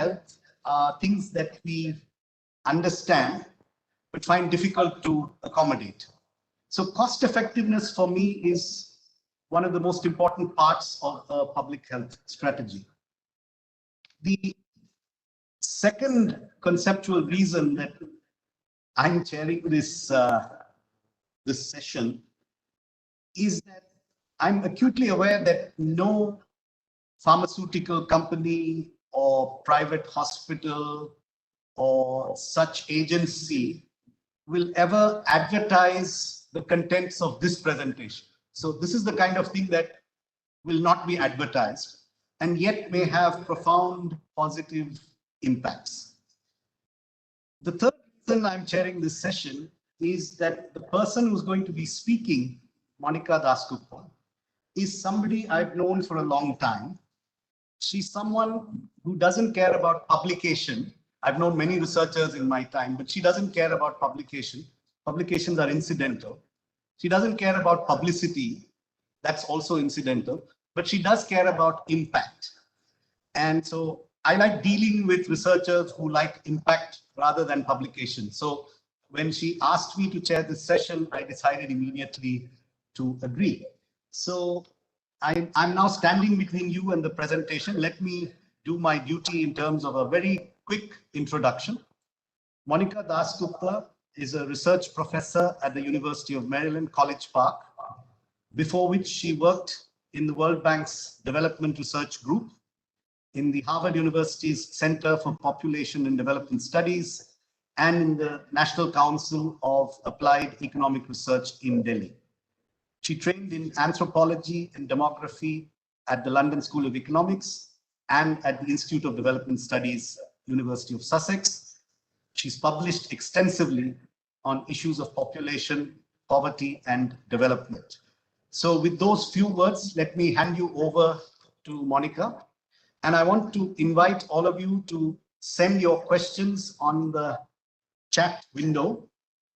health are things that we understand but find difficult to accommodate. So cost effectiveness for me is one of the most important parts of a public health strategy. The second conceptual reason that I'm chairing this session is that I'm acutely aware that no pharmaceutical company or private hospital or such agency will ever advertise the contents of this presentation. So this is the kind of thing that will not be advertised and yet may have profound positive impacts. The third reason I'm chairing this session is that the person who's going to be speaking, Monica Dasgupta, is somebody I've known for a long time. She's someone who doesn't care about publication. I've known many researchers in my time, but she doesn't care about publication. Publications are incidental. She doesn't care about publicity. That's also incidental, but she does care about impact. And so I like dealing with researchers who like impact rather than publication. So when she asked me to chair this session, I decided immediately to agree. So I'm now standing between you and the presentation. Let me do my duty in terms of a very quick introduction. Monica Dasgupta is a research professor at the University of Maryland, College Park, before which she worked in the World Bank's Development Research Group, in the Harvard University's Center for Population and Development Studies, and in the National Council of Applied Economic Research in Delhi. She trained in anthropology and demography at the London School of Economics and at the Institute of Development Studies, University of Sussex. She's published extensively on issues of population, poverty, and development. So with those few words, let me hand you over to Monica. And I want to invite all of you to send your questions on the chat window,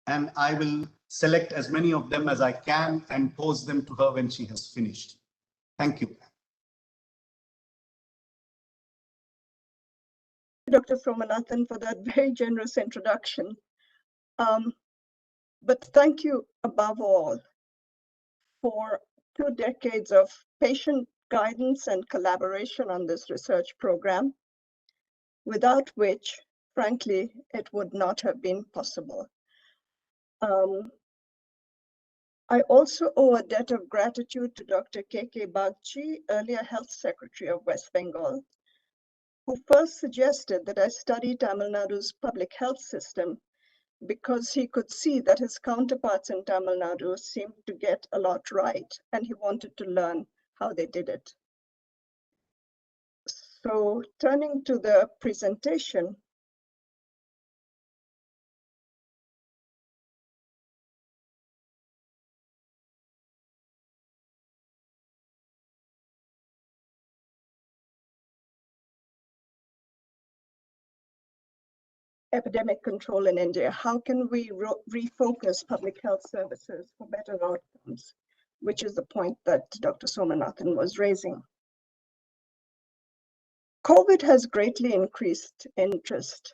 and I will select as many of them as I can and pose them to her when she has finished. Thank you. Dr. Somanathan, for that very generous introduction. But thank you above all for 2 decades of patient guidance and collaboration on this research program, without which, frankly, it would not have been possible. I also owe a debt of gratitude to Dr. K.K. Bagchi, earlier Health Secretary of West Bengal, who first suggested that I study Tamil Nadu's public health system because he could see that his counterparts in Tamil Nadu seemed to get a lot right, and he wanted to learn how they did it. So turning to the presentation, epidemic control in India. How can we refocus public health services for better outcomes, which is the point that Dr. Somanathan was raising. COVID has greatly increased interest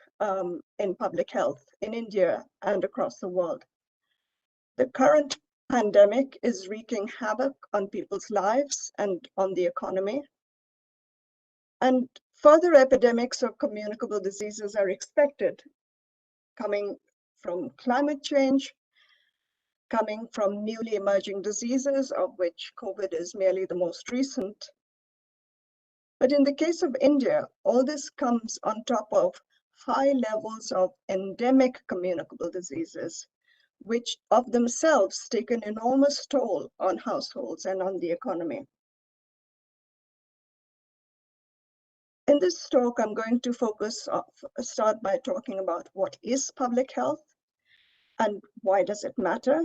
in public health in India and across the world. The current pandemic is wreaking havoc on people's lives and on the economy. And further epidemics of communicable diseases are expected, coming from climate change, coming from newly emerging diseases, of which COVID is merely the most recent. But in the case of India, all this comes on top of high levels of endemic communicable diseases, which of themselves take an enormous toll on households and on the economy. In this talk, I'm going to start by talking about what is public health and why does it matter?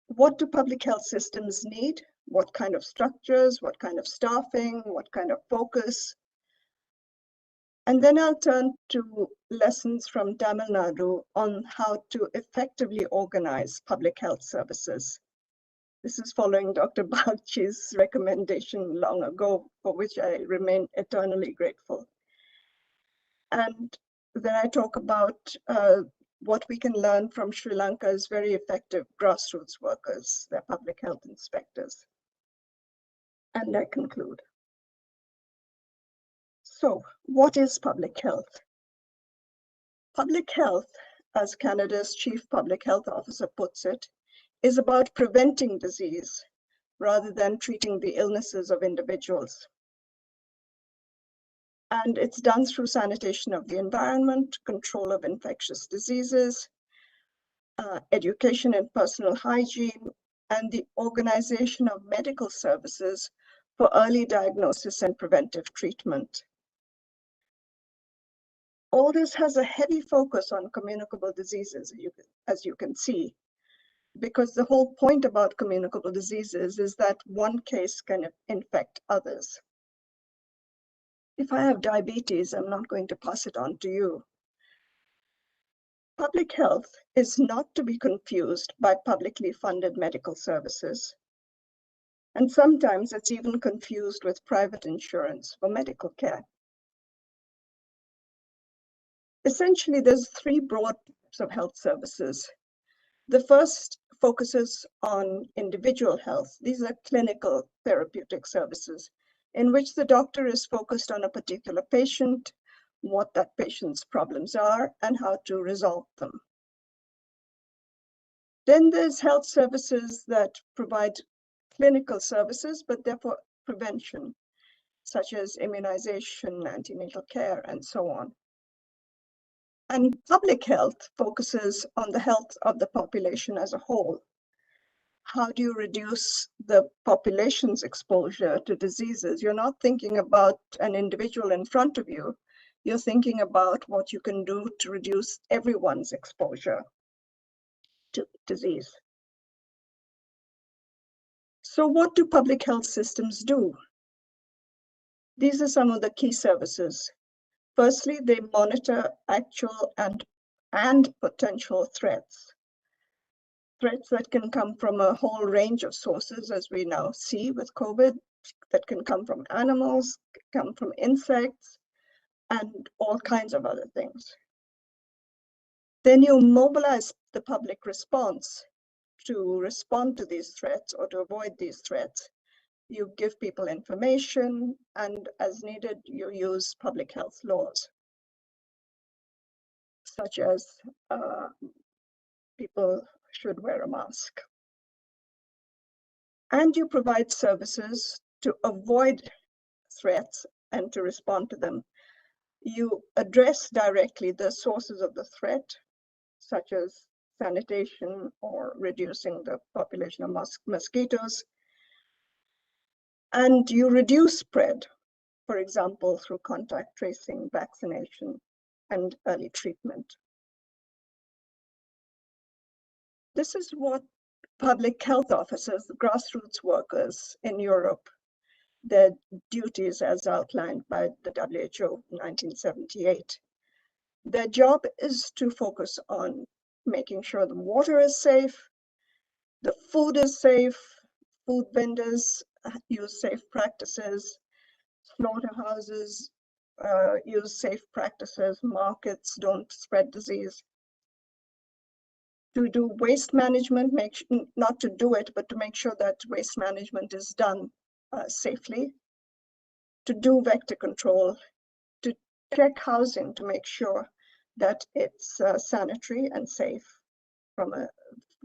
What do public health systems need? What kind of structures, what kind of staffing, what kind of focus? And then I'll turn to lessons from Tamil Nadu on how to effectively organize public health services. This is following Dr. Bagchi's recommendation long ago, for which I remain eternally grateful. And then I talk about what we can learn from Sri Lanka's very effective grassroots workers, their public health inspectors. And I conclude. So, what is public health? Public health, as Canada's Chief Public Health Officer puts it, is about preventing disease rather than treating the illnesses of individuals. And it's done through sanitation of the environment, control of infectious diseases, education in personal hygiene, and the organization of medical services for early diagnosis and preventive treatment. All this has a heavy focus on communicable diseases, as you can see, because the whole point about communicable diseases is that one case can infect others. If I have diabetes, I'm not going to pass it on to you. Public health is not to be confused by publicly funded medical services. And sometimes it's even confused with private insurance for medical care. Essentially, there's three broad types of health services. The first focuses on individual health. These are clinical therapeutic services in which the doctor is focused on a particular patient, what that patient's problems are, and how to resolve them. Then there's health services that provide clinical services, but therefore prevention, such as immunization, antenatal care, and so on. And public health focuses on the health of the population as a whole. How do you reduce the population's exposure to diseases? You're not thinking about an individual in front of you. You're thinking about what you can do to reduce everyone's exposure to disease. So what do public health systems do? These are some of the key services. Firstly, they monitor actual and potential threats. Threats that can come from a whole range of sources, as we now see with COVID, that can come from animals, come from insects, and all kinds of other things. Then you mobilize the public response to respond to these threats or to avoid these threats. You give people information, and as needed, you use public health laws, such as people should wear a mask. And you provide services to avoid threats and to respond to them. You address directly the sources of the threat, such as sanitation or reducing the population of mosquitoes. And you reduce spread, for example, through contact tracing, vaccination, and early treatment. This is what public health officers, grassroots workers in Europe, their duties as outlined by the WHO in 1978. Their job is to focus on making sure the water is safe, the food is safe, food vendors use safe practices, slaughterhouses use safe practices, markets don't spread disease. To do waste management, not to do it, but to make sure that waste management is done safely. To do vector control, to check housing to make sure that it's sanitary and safe from a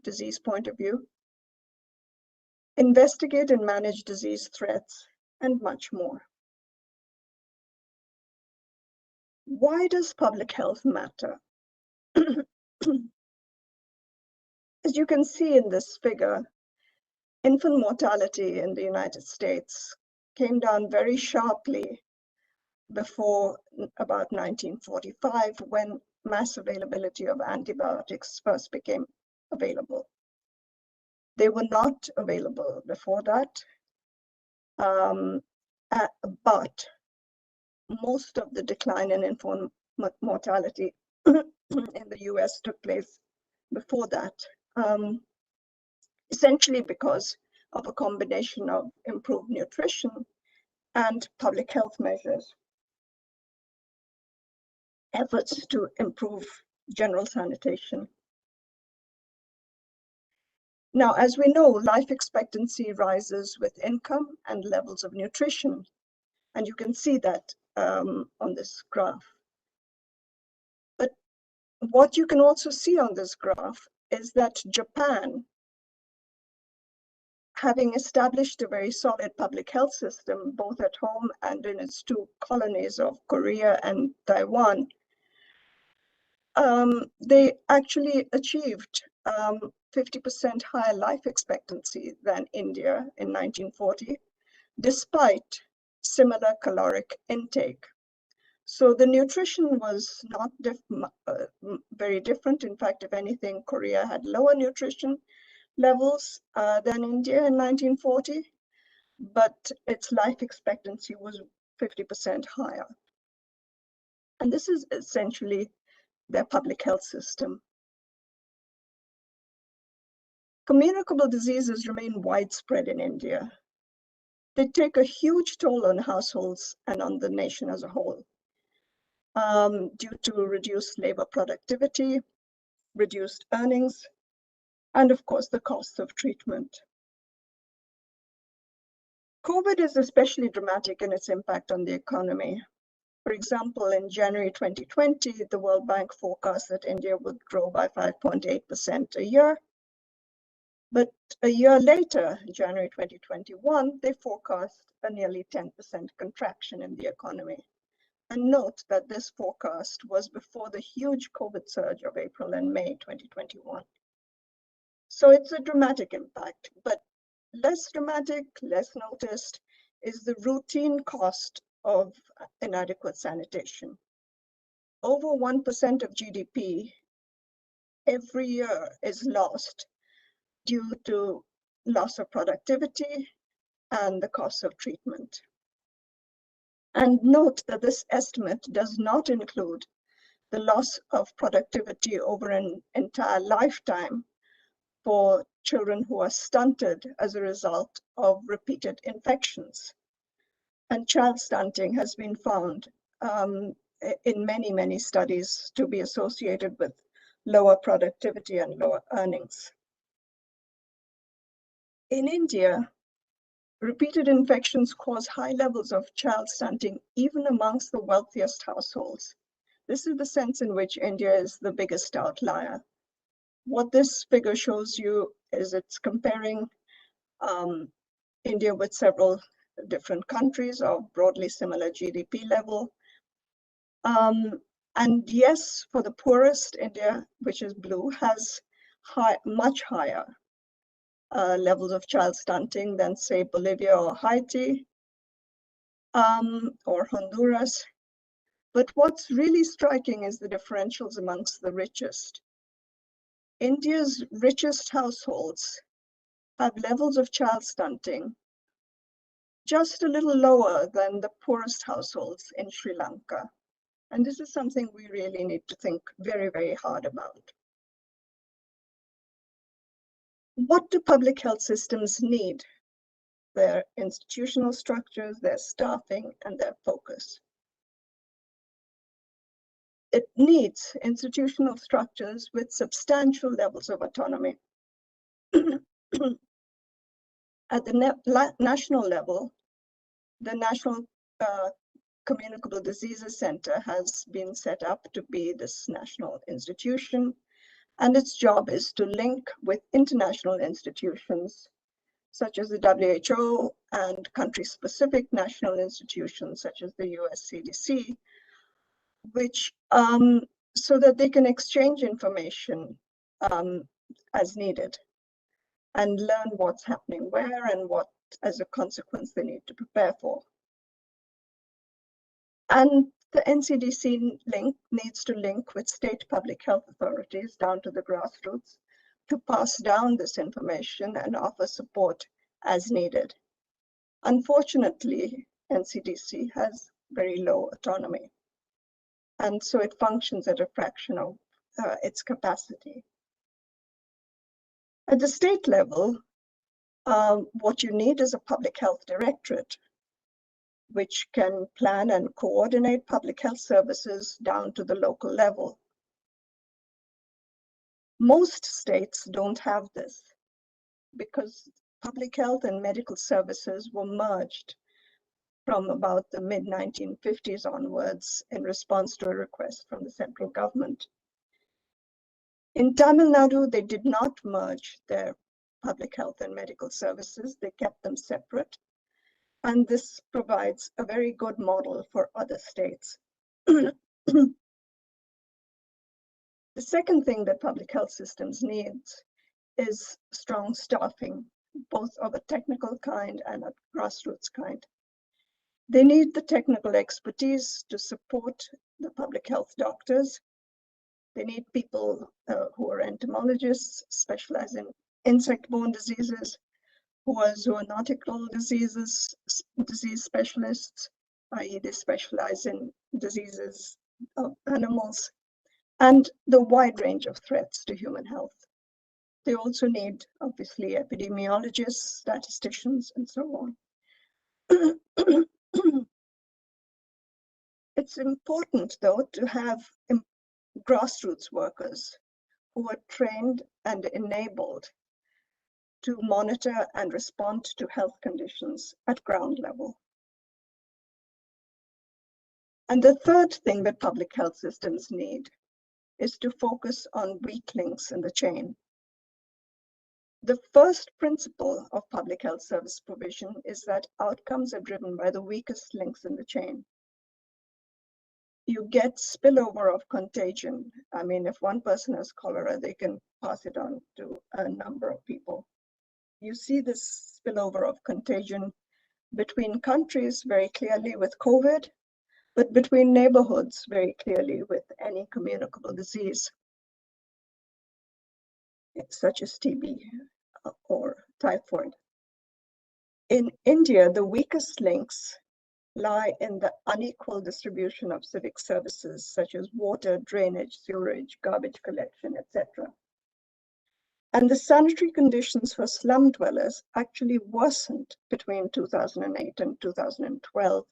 disease point of view. Investigate and manage disease threats, and much more. Why does public health matter? As you can see in this figure, infant mortality in the United States came down very sharply before about 1945, when mass availability of antibiotics first became available. They were not available before that, but most of the decline in infant mortality in the US took place before that, essentially because of a combination of improved nutrition and public health measures. efforts to improve general sanitation. Now, as we know, life expectancy rises with income and levels of nutrition. And you can see that on this graph. But what you can also see on this graph is that Japan, having established a very solid public health system, both at home and in its two colonies of Korea and Taiwan, they actually achieved 50% higher life expectancy than India in 1940, despite similar caloric intake. So the nutrition was not very different. In fact, if anything, Korea had lower nutrition levels than India in 1940, but its life expectancy was 50% higher. And this is essentially their public health system. Communicable diseases remain widespread in India. They take a huge toll on households and on the nation as a whole, due to reduced labor productivity, reduced earnings, and of course, the cost of treatment. COVID is especially dramatic in its impact on the economy. For example, in January 2020, the World Bank forecast that India would grow by 5.8% a year. But a year later, January 2021, they forecast a nearly 10% contraction in the economy. And note that this forecast was before the huge COVID surge of April and May 2021. So it's a dramatic impact, but less dramatic, less noticed is the routine cost of inadequate sanitation. Over 1% of GDP every year is lost due to loss of productivity and the cost of treatment. And note that this estimate does not include the loss of productivity over an entire lifetime for children who are stunted as a result of repeated infections. And child stunting has been found in many, many studies to be associated with lower productivity and lower earnings. In India, repeated infections cause high levels of child stunting even amongst the wealthiest households. This is the sense in which India is the biggest outlier. What this figure shows you is it's comparing India with several different countries of broadly similar GDP level. And yes, for the poorest, India, which is blue, has much higher levels of child stunting than, say, Bolivia or Haiti or Honduras. But what's really striking is the differentials amongst the richest. India's richest households have levels of child stunting just a little lower than the poorest households in Sri Lanka. And this is something we really need to think very, very hard about. What do public health systems need? Their institutional structures, their staffing, and their focus. It needs institutional structures with substantial levels of autonomy. At the national level, the National Communicable Diseases Center has been set up to be this national institution, and its job is to link with international institutions such as the WHO and country-specific national institutions such as the US CDC, which so that they can exchange information as needed and learn what's happening where and what, as a consequence, they need to prepare for. And the NCDC needs to link with state public health authorities down to the grassroots to pass down this information and offer support as needed. Unfortunately, NCDC has very low autonomy, and so it functions at a fraction of its capacity. At the state level, what you need is a public health directorate which can plan and coordinate public health services down to the local level. Most states don't have this because public health and medical services were merged from about the mid-1950s onwards in response to a request from the central government. In Tamil Nadu, they did not merge their public health and medical services. They kept them separate. And this provides a very good model for other states. The second thing that public health systems need is strong staffing, both of a technical kind and a grassroots kind. They need the technical expertise to support the public health doctors. They need people who are entomologists, specialize in insect-borne diseases, who are zoonotical disease specialists, i.e. they specialize in diseases of animals, and the wide range of threats to human health. They also need, obviously, epidemiologists, statisticians, and so on. It's important, though, to have grassroots workers who are trained and enabled to monitor and respond to health conditions at ground level. And the third thing that public health systems need is to focus on weak links in the chain. The first principle of public health service provision is that outcomes are driven by the weakest links in the chain. You get spillover of contagion. I mean, if one person has cholera, they can pass it on to a number of people. You see this spillover of contagion between countries very clearly with COVID, but between neighborhoods very clearly with any communicable disease, such as TB or typhoid. In India, the weakest links lie in the unequal distribution of civic services, such as water, drainage, sewerage, garbage collection, etc. And the sanitary conditions for slum dwellers actually worsened between 2008 and 2012,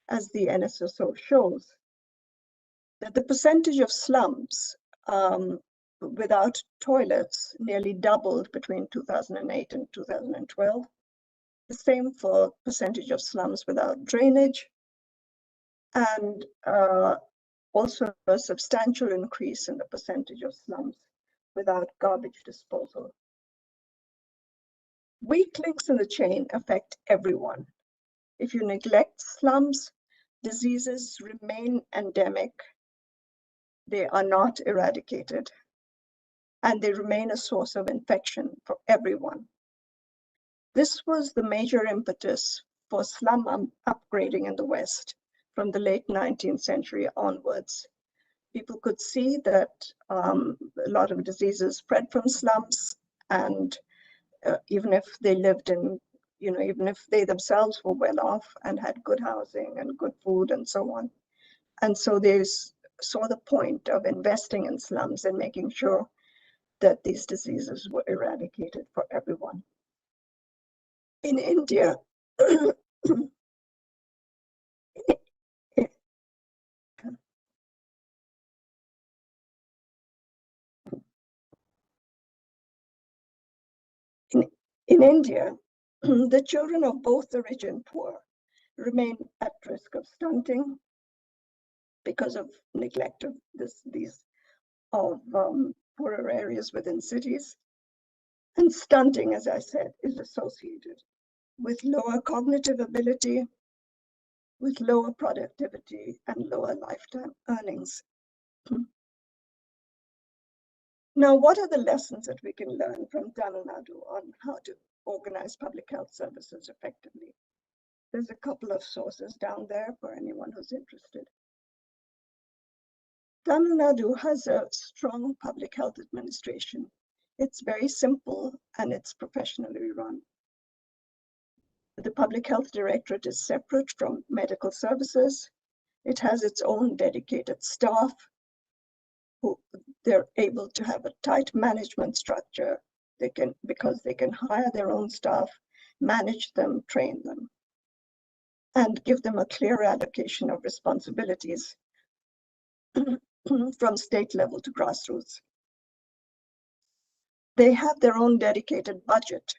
as the NSSO shows, that the percentage of slums without toilets nearly doubled between 2008 and 2012. The same for percentage of slums without drainage, and also a substantial increase in the percentage of slums without garbage disposal. Weak links in the chain affect everyone. If you neglect slums, diseases remain endemic. They are not eradicated, and they remain a source of infection for everyone. This was the major impetus for slum upgrading in the West from the late 19th century onwards. People could see that a lot of diseases spread from slums, and even if they lived in, even if they themselves were well off and had good housing and good food and so on. And so they saw the point of investing in slums and making sure that these diseases were eradicated for everyone. In India, in India, the children of both the rich and poor remain at risk of stunting because of neglect of these poorer areas within cities. And stunting, as I said, is associated with lower cognitive ability, with lower productivity, and lower lifetime earnings. Now, what are the lessons that we can learn from Tamil Nadu on how to organize public health services effectively? There's a couple of sources down there for anyone who's interested. Tamil Nadu has a strong public health administration. It's very simple and it's professionally run. The Public Health Directorate is separate from medical services. It has its own dedicated staff who they're able to have a tight management structure. Because they can hire their own staff, manage them, train them. and give them a clear allocation of responsibilities from state level to grassroots. They have their own dedicated budget.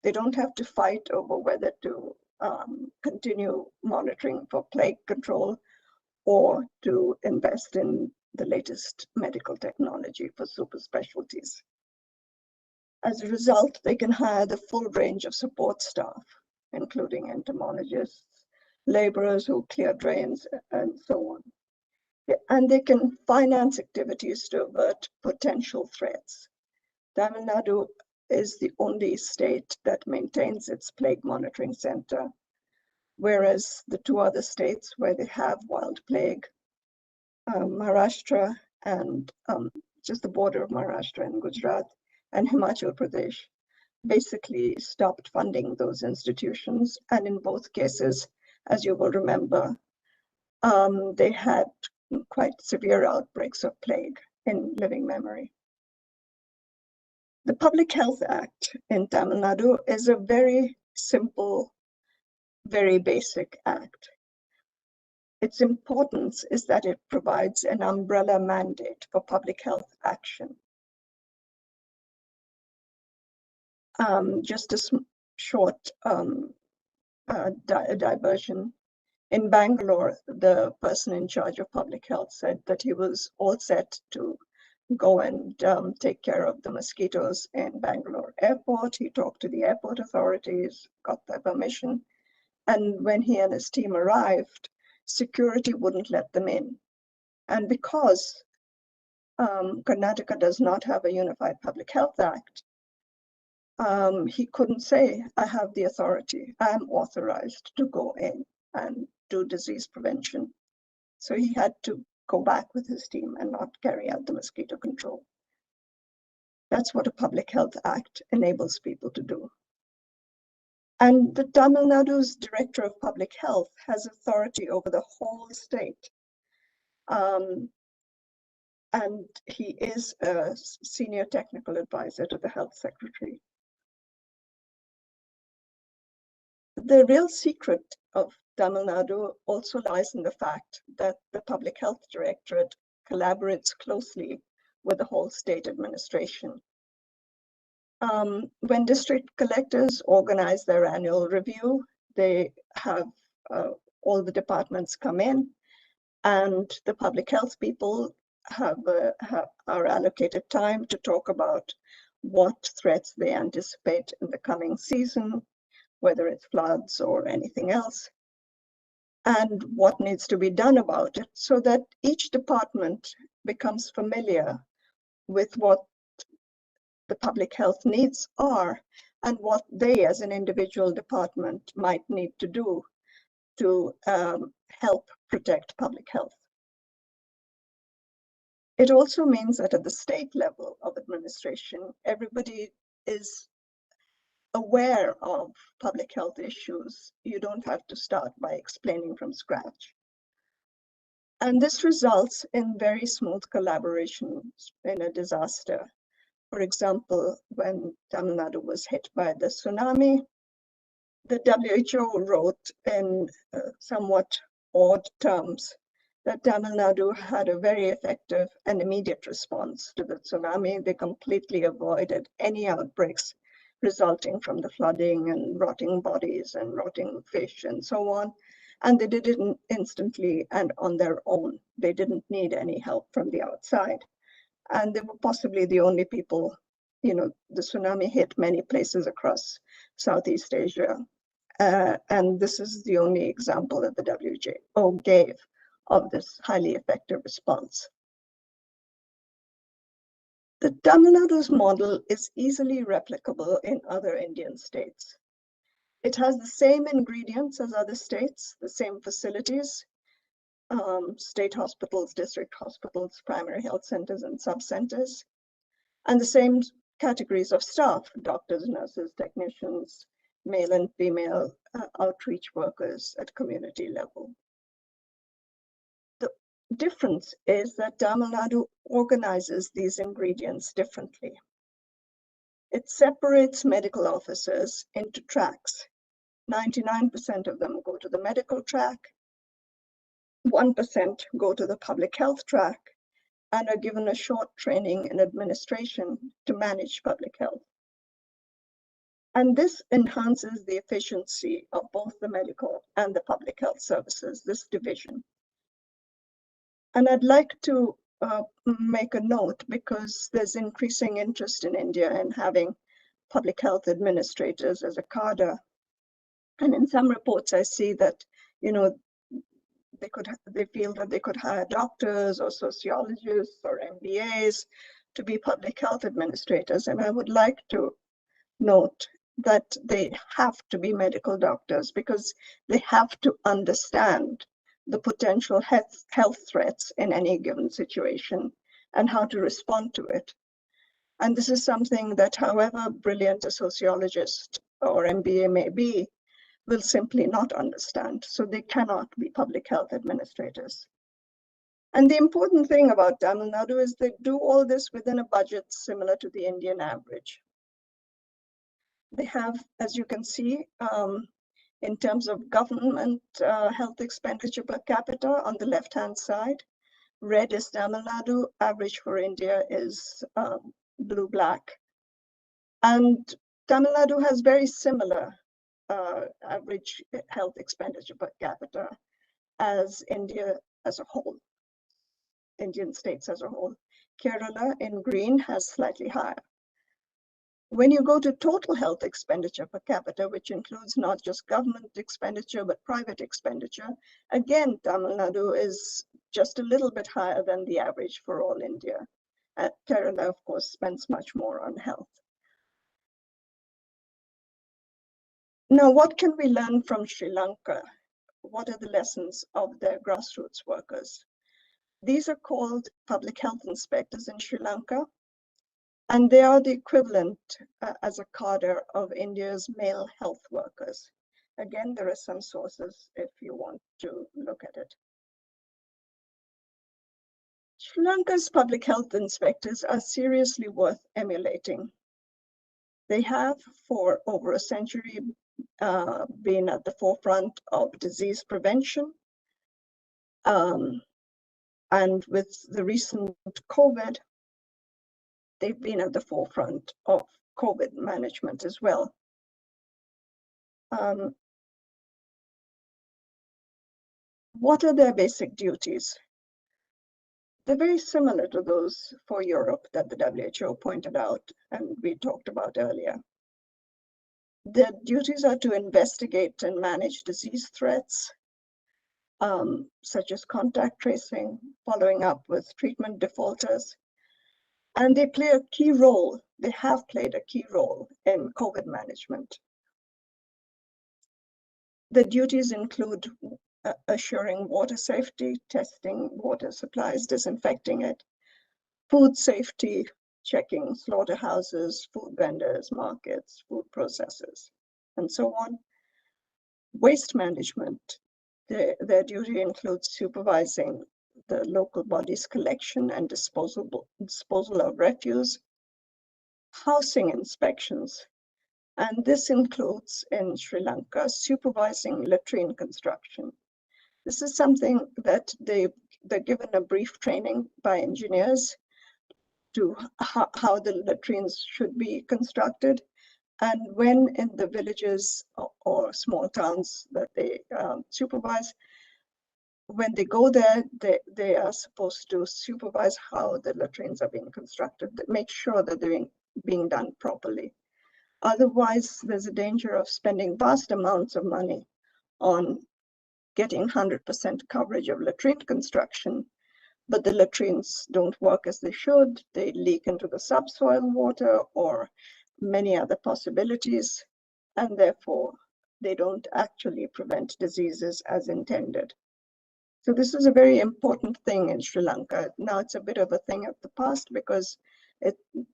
They don't have to fight over whether to continue monitoring for plague control or to invest in the latest medical technology for super specialties. As a result, they can hire the full range of support staff, including entomologists, laborers who clear drains, and so on. And they can finance activities to avert potential threats. Tamil Nadu is the only state that maintains its plague monitoring center, whereas the two other states where they have wild plague, Maharashtra and just the border of Maharashtra and Gujarat and Himachal Pradesh, basically stopped funding those institutions. And in both cases, as you will remember, they had quite severe outbreaks of plague in living memory. The Public Health Act in Tamil Nadu is a very simple, very basic act. Its importance is that it provides an umbrella mandate for public health action. Just a short diversion. In Bangalore, the person in charge of public health said that he was all set to go and take care of the mosquitoes in Bangalore airport. He talked to the airport authorities, got their permission. And when he and his team arrived, security wouldn't let them in. And because Karnataka does not have a Unified Public Health Act, he couldn't say, I have the authority, I am authorized to go in and do disease prevention. So he had to go back with his team and not carry out the mosquito control. That's what a Public Health Act enables people to do. And the Tamil Nadu's Director of Public Health has authority over the whole state. And he is a senior technical advisor to the Health Secretary. The real secret of Tamil Nadu also lies in the fact that the Public Health Directorate collaborates closely with the whole state administration. When district collectors organize their annual review, they have all the departments come in, and the public health people are allocated time to talk about what threats they anticipate in the coming season, whether it's floods or anything else, and what needs to be done about it, so that each department becomes familiar with what the public health needs are and what they as an individual department might need to do to help protect public health. It also means that at the state level of administration, everybody is aware of public health issues. You don't have to start by explaining from scratch. And this results in very smooth collaboration in a disaster. For example, when Tamil Nadu was hit by the tsunami, the WHO wrote in somewhat odd terms that Tamil Nadu had a very effective and immediate response to the tsunami. They completely avoided any outbreaks resulting from the flooding and rotting bodies and rotting fish and so on. And they did it instantly and on their own. They didn't need any help from the outside. And they were possibly the only people, the tsunami hit many places across Southeast Asia. And this is the only example that the WHO gave of this highly effective response. The Tamil Nadu's model is easily replicable in other Indian states. It has the same ingredients as other states, the same facilities, state hospitals, district hospitals, primary health centers, and sub-centers, and the same categories of staff, doctors, nurses, technicians, male and female outreach workers at community level. The difference is that Tamil Nadu organizes these ingredients differently. It separates medical officers into tracks. 99% of them go to the medical track, 1% go to the public health track, and are given a short training in administration to manage public health. And this enhances the efficiency of both the medical and the public health services, this division. And I'd like to make a note, because there's increasing interest in India in having public health administrators as a cadre. And in some reports, I see that, you know, they feel that they could hire doctors or sociologists or MBAs to be public health administrators. And I would like to note that they have to be medical doctors, because they have to understand the potential health threats in any given situation and how to respond to it. And this is something that, however brilliant a sociologist or MBA may be, will simply not understand. So they cannot be public health administrators. And the important thing about Tamil Nadu is they do all this within a budget similar to the Indian average. They have, as you can see, in terms of government health expenditure per capita on the left-hand side, red is Tamil Nadu, average for India is blue-black. And Tamil Nadu has very similar average health expenditure per capita as India as a whole, Indian states as a whole. Kerala in green has slightly higher. When you go to total health expenditure per capita, which includes not just government expenditure, but private expenditure, again, Tamil Nadu is just a little bit higher than the average for all India. Kerala, of course, spends much more on health. Now, what can we learn from Sri Lanka? What are the lessons of their grassroots workers? These are called public health inspectors in Sri Lanka. And they are the equivalent as a cadre of India's male health workers. Again, there are some sources if you want to look at it. Sri Lanka's public health inspectors are seriously worth emulating. They have, for over a century, been at the forefront of disease prevention. And with the recent COVID, they've been at the forefront of COVID management as well. What are their basic duties? They're very similar to those for Europe that the WHO pointed out and we talked about earlier. Their duties are to investigate and manage disease threats, such as contact tracing, following up with treatment defaulters. And they play a key role, they have played a key role in COVID management. The duties include assuring water safety, testing water supplies, disinfecting it, food safety, checking slaughterhouses, food vendors, markets, food processors, and so on. Waste management, their duty includes supervising the local body's collection and disposal of refuse, housing inspections, and this includes in Sri Lanka supervising latrine construction. This is something that they're given a brief training by engineers to how the latrines should be constructed. And when in the villages or small towns that they supervise, when they go there, they are supposed to supervise how the latrines are being constructed, make sure that they're being done properly. Otherwise, there's a danger of spending vast amounts of money on getting 100% coverage of latrine construction, but the latrines don't work as they should. They leak into the subsoil water or many other possibilities, and therefore they don't actually prevent diseases as intended. So this is a very important thing in Sri Lanka. Now it's a bit of a thing of the past because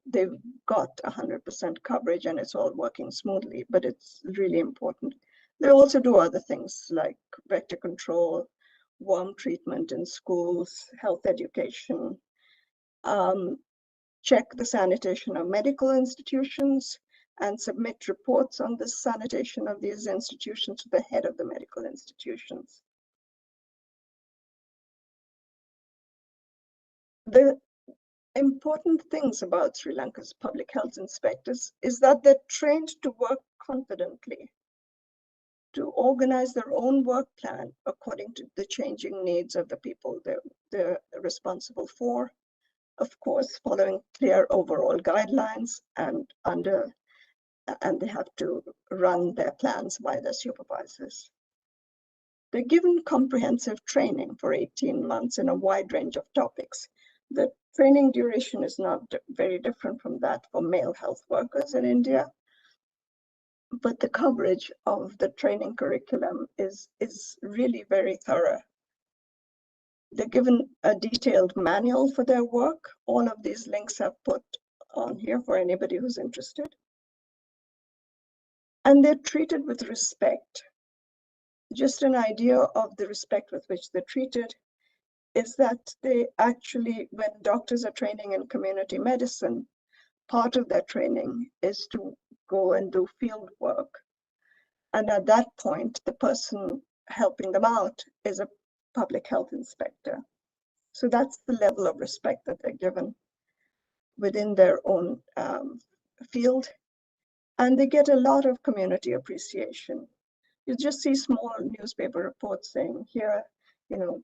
they've got 100% coverage and it's all working smoothly, but it's really important. They also do other things like vector control, worm treatment in schools, health education, check the sanitation of medical institutions. and submit reports on the sanitation of these institutions to the head of the medical institutions. The important things about Sri Lanka's public health inspectors is that they're trained to work confidently, to organize their own work plan according to the changing needs of the people they're responsible for, of course, following clear overall guidelines, and they have to run their plans by their supervisors. They're given comprehensive training for 18 months in a wide range of topics. The training duration is not very different from that for male health workers in India, but the coverage of the training curriculum is really very thorough. They're given a detailed manual for their work. All of these links I've put on here for anybody who's interested. And they're treated with respect. Just an idea of the respect with which they're treated is that they actually, when doctors are training in community medicine, part of their training is to go and do field work. And at that point, the person helping them out is a public health inspector. So that's the level of respect that they're given within their own field. And they get a lot of community appreciation. You just see small newspaper reports saying, here, you know,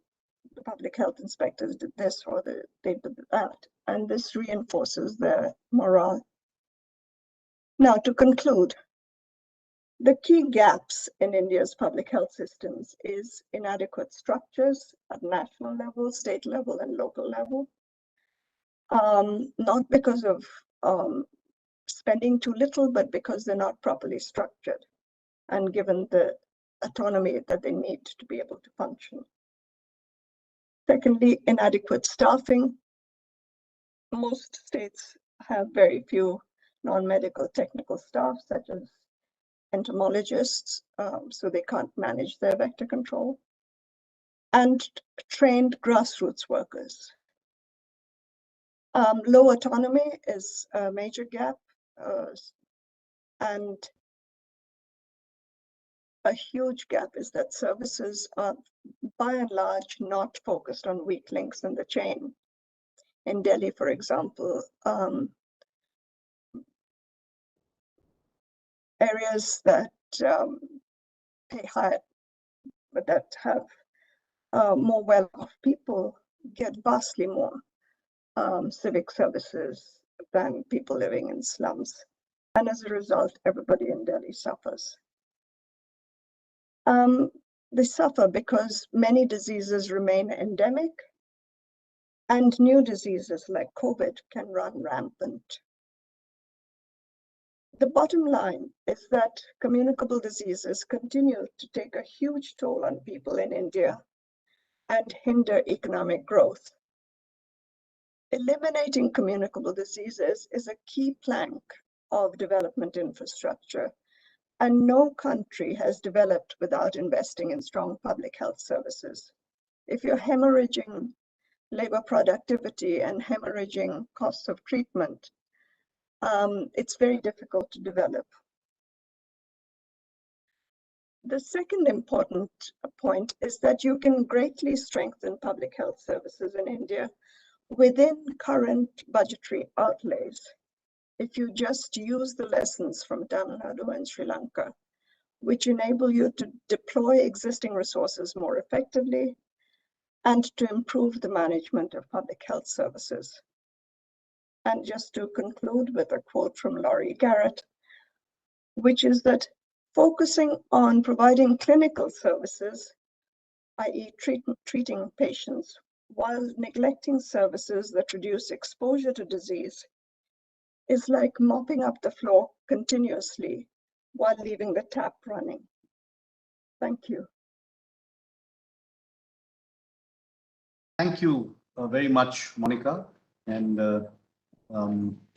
the public health inspectors did this or they did that. And this reinforces their morale. Now, to conclude, the key gaps in India's public health systems is inadequate structures at national level, state level, and local level. Not because of spending too little, but because they're not properly structured and given the autonomy that they need to be able to function. Secondly, inadequate staffing. Most states have very few non-medical technical staff, such as entomologists, so they can't manage their vector control, and trained grassroots workers. Low autonomy is a major gap, and a huge gap is that services are by and large not focused on weak links in the chain. In Delhi, for example, areas that pay high, but that have more well-off people get vastly more civic services than people living in slums. And as a result, everybody in Delhi suffers. They suffer because many diseases remain endemic and new diseases like COVID can run rampant. The bottom line is that communicable diseases continue to take a huge toll on people in India and hinder economic growth. Eliminating communicable diseases is a key plank of development infrastructure, and no country has developed without investing in strong public health services. If you're hemorrhaging labor productivity and hemorrhaging costs of treatment, it's very difficult to develop. The second important point is that you can greatly strengthen public health services in India within current budgetary outlays if you just use the lessons from Nadu and Sri Lanka, which enable you to deploy existing resources more effectively and to improve the management of public health services. And just to conclude with a quote from Laurie Garrett, which is that focusing on providing clinical services, i.e. treating patients, while neglecting services that reduce exposure to disease, is like mopping up the floor continuously while leaving the tap running. Thank you. Thank you very much, Monica. And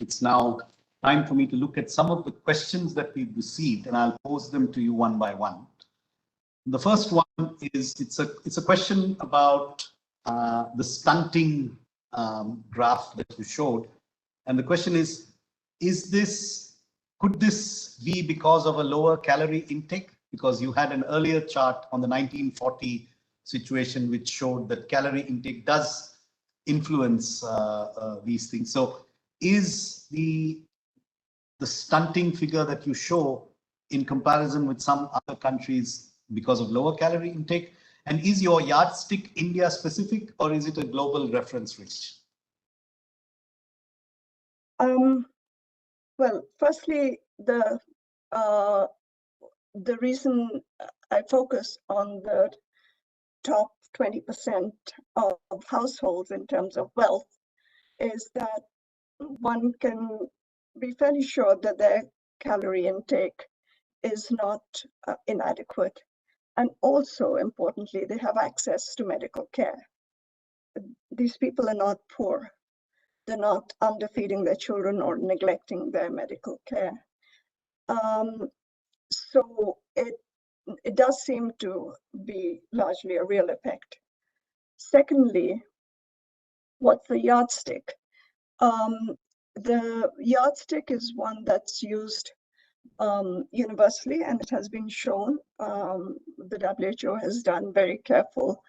it's now time for me to look at some of the questions that we've received, and I'll pose them to you one by one. The first one is, it's a question about the stunting graph that you showed. And the question is this Could this be because of a lower calorie intake? Because you had an earlier chart on the 1940 situation which showed that calorie intake does influence these things. So is the stunting figure that you show in comparison with some other countries because of lower calorie intake? And is your yardstick India specific, or is it a global reference range? Well, firstly, the reason I focus on the top 20% of households in terms of wealth is that one can be fairly sure that their calorie intake is not inadequate. And also, importantly, they have access to medical care. These people are not poor. They're not underfeeding their children or neglecting their medical care. So it does seem to be largely a real effect. Secondly, what's the yardstick? The yardstick is one that's used universally, and it has been shown. The WHO has done very careful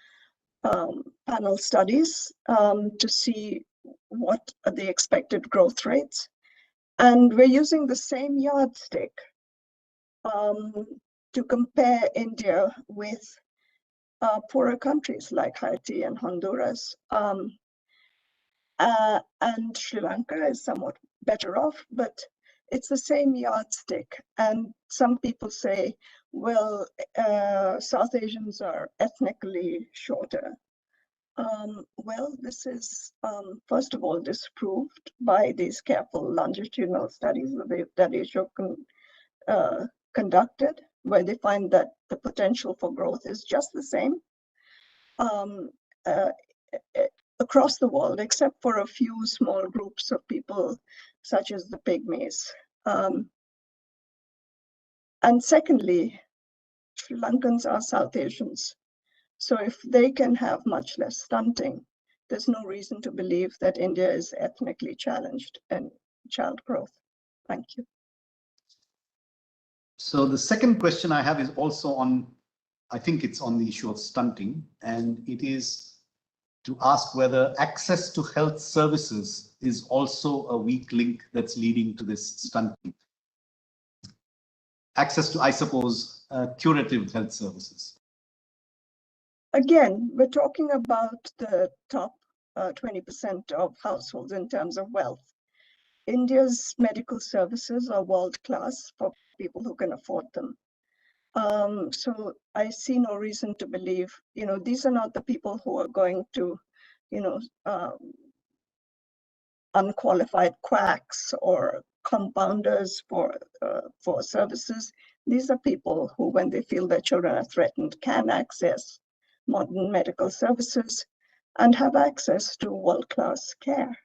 panel studies to see what are the expected growth rates. And we're using the same yardstick to compare India with poorer countries like Haiti and Honduras. And Sri Lanka is somewhat better off, but it's the same yardstick. And some people say, well, South Asians are ethnically shorter. Well, this is, first of all, disproved by these careful longitudinal studies that WHO conducted, where they find that the potential for growth is just the same across the world, except for a few small groups of people, such as the pygmies. And secondly, Sri Lankans are South Asians. So if they can have much less stunting, there's no reason to believe that India is ethnically challenged in child growth. Thank you. So the second question I have is also on, I think it's on the issue of stunting, and it is to ask whether access to health services is also a weak link that's leading to this stunting. Access to, I suppose, curative health services. Again, we're talking about the top 20% of households in terms of wealth. India's medical services are world-class for people who can afford them. So I see no reason to believe, these are not the people who are going to, unqualified quacks or compounders for services. These are people who, when they feel their children are threatened, can access modern medical services and have access to world-class care.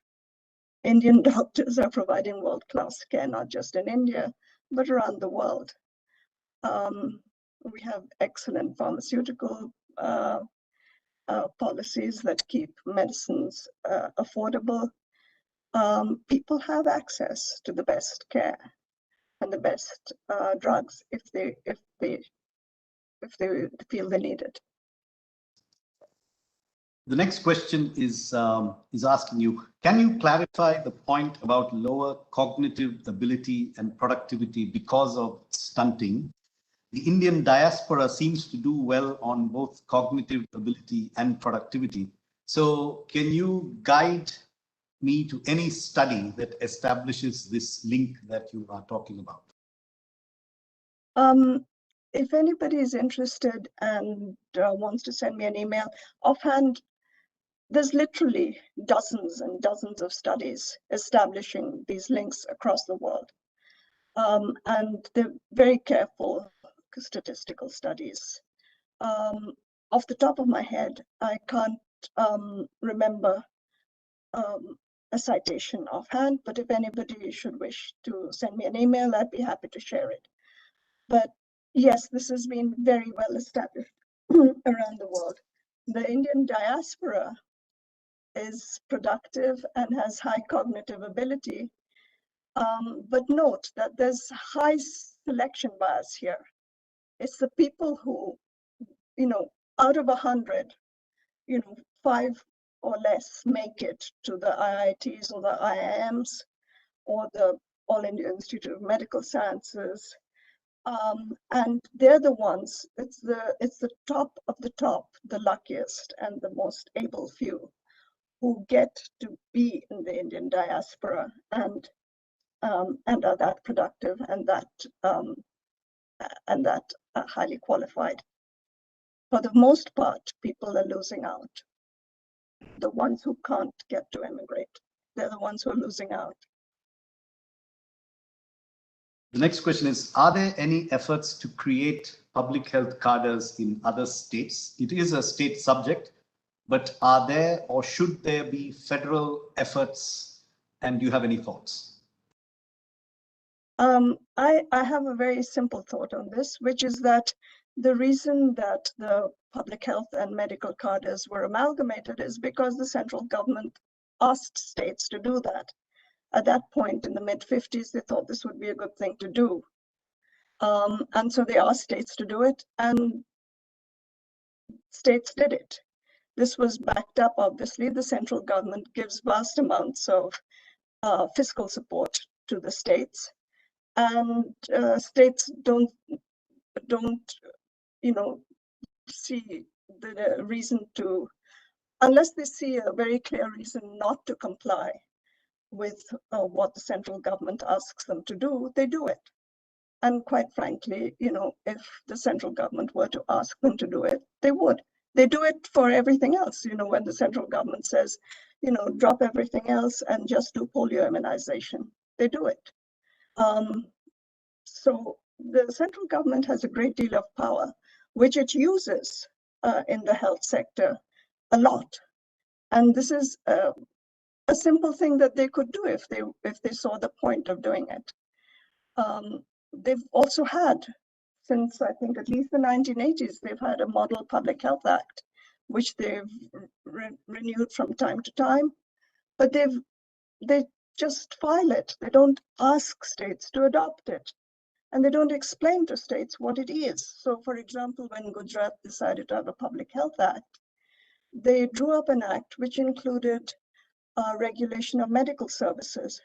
Indian doctors are providing world-class care, not just in India, but around the world. We have excellent pharmaceutical policies that keep medicines affordable. People have access to the best care and the best drugs if they feel they need it. The next question is asking you, can you clarify the point about lower cognitive ability and productivity because of stunting? The Indian diaspora seems to do well on both cognitive ability and productivity. So can you guide me to any study that establishes this link that you are talking about? If anybody is interested and wants to send me an email, offhand, there's literally dozens and dozens of studies establishing these links across the world. And they're very careful statistical studies. Off the top of my head, I can't remember a citation offhand, but if anybody should wish to send me an email, I'd be happy to share it. But yes, this has been very well established around the world. The Indian diaspora is productive and has high cognitive ability But note that there's high selection bias here. It's the people who, out of 100, 5 or less make it to the IITs or the IIMs or the All India Institute of Medical Sciences. And they're the ones, it's the top of the top, the luckiest and the most able few who get to be in the Indian diaspora and are that productive and that highly qualified. For the most part, people are losing out. The ones who can't get to immigrate, they're the ones who are losing out. The next question is, are there any efforts to create public health cadres in other states? It is a state subject, but are there or should there be federal efforts? And do you have any thoughts? I have a very simple thought on this, which is that the reason that the public health and medical cadres were amalgamated is because the central government asked states to do that. At that point in the mid-50s, they thought this would be a good thing to do. And so they asked states to do it, and states did it. This was backed up, obviously. The central government gives vast amounts of fiscal support to the states. And states don't see the reason to, unless they see a very clear reason not to comply with what the central government asks them to do, they do it. And quite frankly, if the central government were to ask them to do it, they would. They do it for everything else. When the central government says, drop everything else and just do polio immunization, they do it. So the central government has a great deal of power, which it uses in the health sector a lot. And this is a simple thing that they could do if they saw the point of doing it. They've also had, since I think at least the 1980s, they've had a Model Public Health Act, which they've renewed from time to time, but they just file it. They don't ask states to adopt it. And they don't explain to states what it is. So for example, when Gujarat decided to have a Public Health Act, they drew up an act which included regulation of medical services.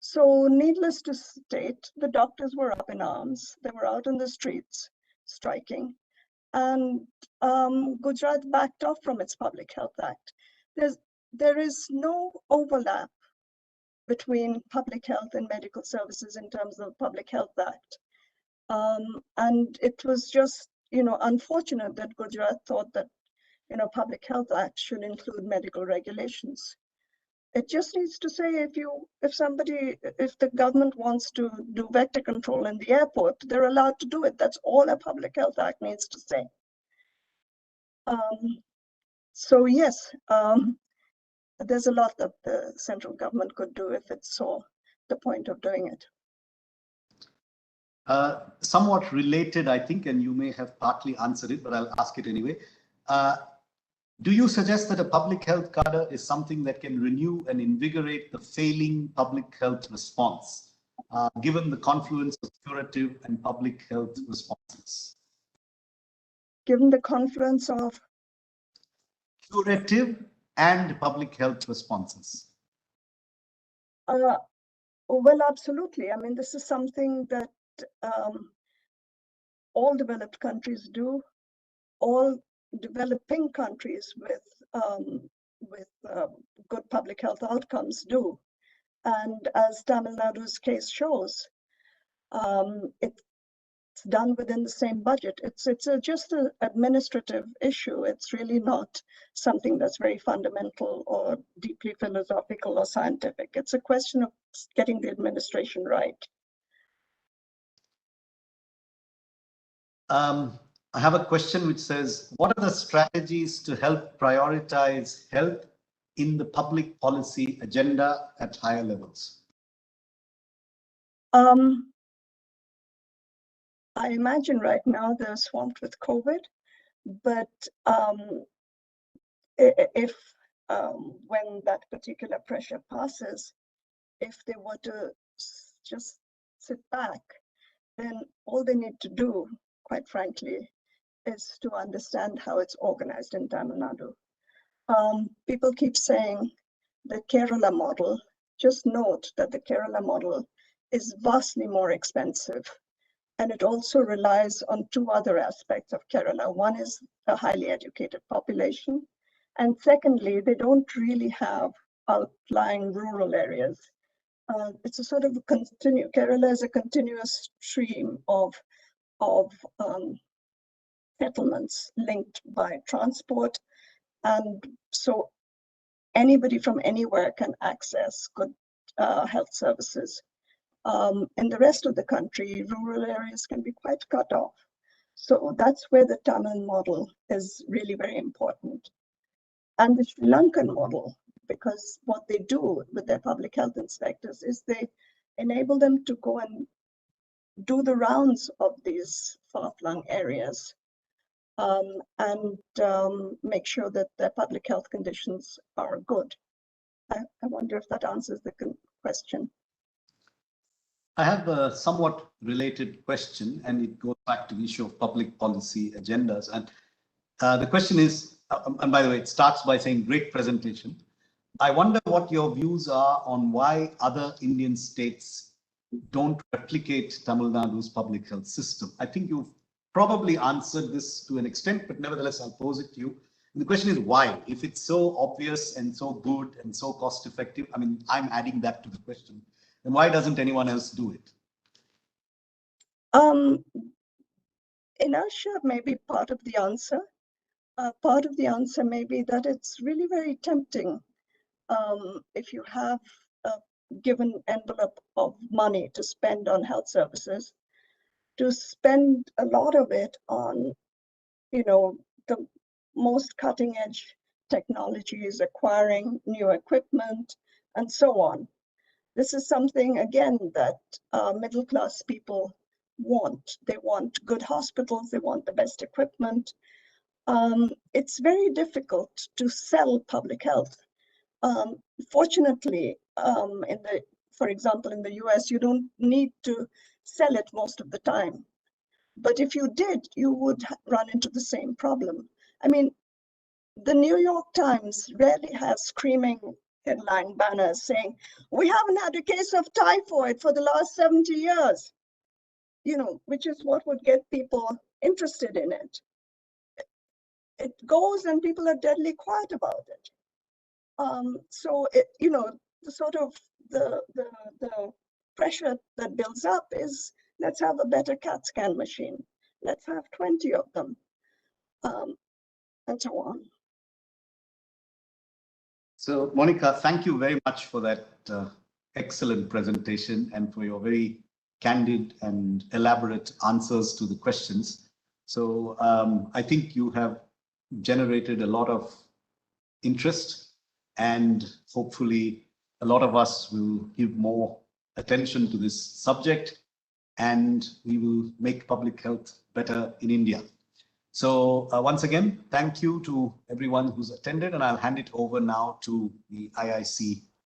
So needless to state, the doctors were up in arms. They were out in the streets striking. And Gujarat backed off from its Public Health Act. There is no overlap between public health and medical services in terms of Public Health Act. And it was just, unfortunate that Gujarat thought that, Public Health Act should include medical regulations. It just needs to say if the government wants to do vector control in the airport, they're allowed to do it. That's all a Public Health Act needs to say. So yes, there's a lot that the central government could do if it saw the point of doing it. Somewhat related, I think, and you may have partly answered it, but I'll ask it anyway. Do you suggest that a public health cadre is something that can renew and invigorate the failing public health response, given the confluence of curative and public health responses? Given the confluence of curative and public health responses? Well, absolutely. I mean, this is something that all developed countries do. All developing countries with good public health outcomes do. And as Tamil Nadu's case shows, it's done within the same budget. It's just an administrative issue. It's really not something that's very fundamental or deeply philosophical or scientific. It's a question of getting the administration right. I have a question which says, what are the strategies to help prioritize health in the public policy agenda at higher levels? I imagine right now they're swamped with COVID, but if when that particular pressure passes, if they were to just sit back, then all they need to do, quite frankly, is to understand how it's organized in Tamil Nadu. People keep saying the Kerala model. Just note that the Kerala model is vastly more expensive, and it also relies on two other aspects of Kerala. One is a highly educated population, and secondly, they don't really have outlying rural areas. It's a sort of Kerala is a continuous stream of settlements linked by transport, and so anybody from anywhere can access good health services. In the rest of the country, rural areas can be quite cut off. So that's where the Tamil model is really very important. And the Sri Lankan model, because what they do with their public health inspectors is they enable them to go and do the rounds of these far-flung areas and make sure that their public health conditions are good. I wonder if that answers the question. I have a somewhat related question, and it goes back to the issue of public policy agendas. And the question is, and by the way, it starts by saying great presentation. I wonder what your views are on why other Indian states don't replicate Tamil Nadu's public health system. I think you've probably answered this to an extent, but nevertheless, I'll pose it to you. And the question is why? If it's so obvious and so good and so cost effective, I mean, I'm adding that to the question. Then why doesn't anyone else do it? Inertia may be part of the answer. Part of the answer may be that it's really very tempting if you have a given envelope of money to spend on health services, to spend a lot of it on, the most cutting edge technologies, acquiring new equipment, and so on. This is something, again, that middle class people want. They want good hospitals, they want the best equipment. It's very difficult to sell public health. Fortunately, for example, in the US, you don't need to sell it most of the time. But if you did, you would run into the same problem. I mean, the New York Times rarely has screaming headline banners saying, "We haven't had a case of typhoid for the last 70 years," which is what would get people interested in it. It goes and people are deadly quiet about it. So the sort of the pressure that builds up is, let's have a better CAT scan machine. Let's have 20 of them, and so on. So, Monica, thank you very much for that excellent presentation and for your very candid and elaborate answers to the questions. So I think you have generated a lot of interest, and hopefully a lot of us will give more attention to this subject, and we will make public health better in India. So once again, thank you to everyone who's attended, and I'll hand it over now to the IIC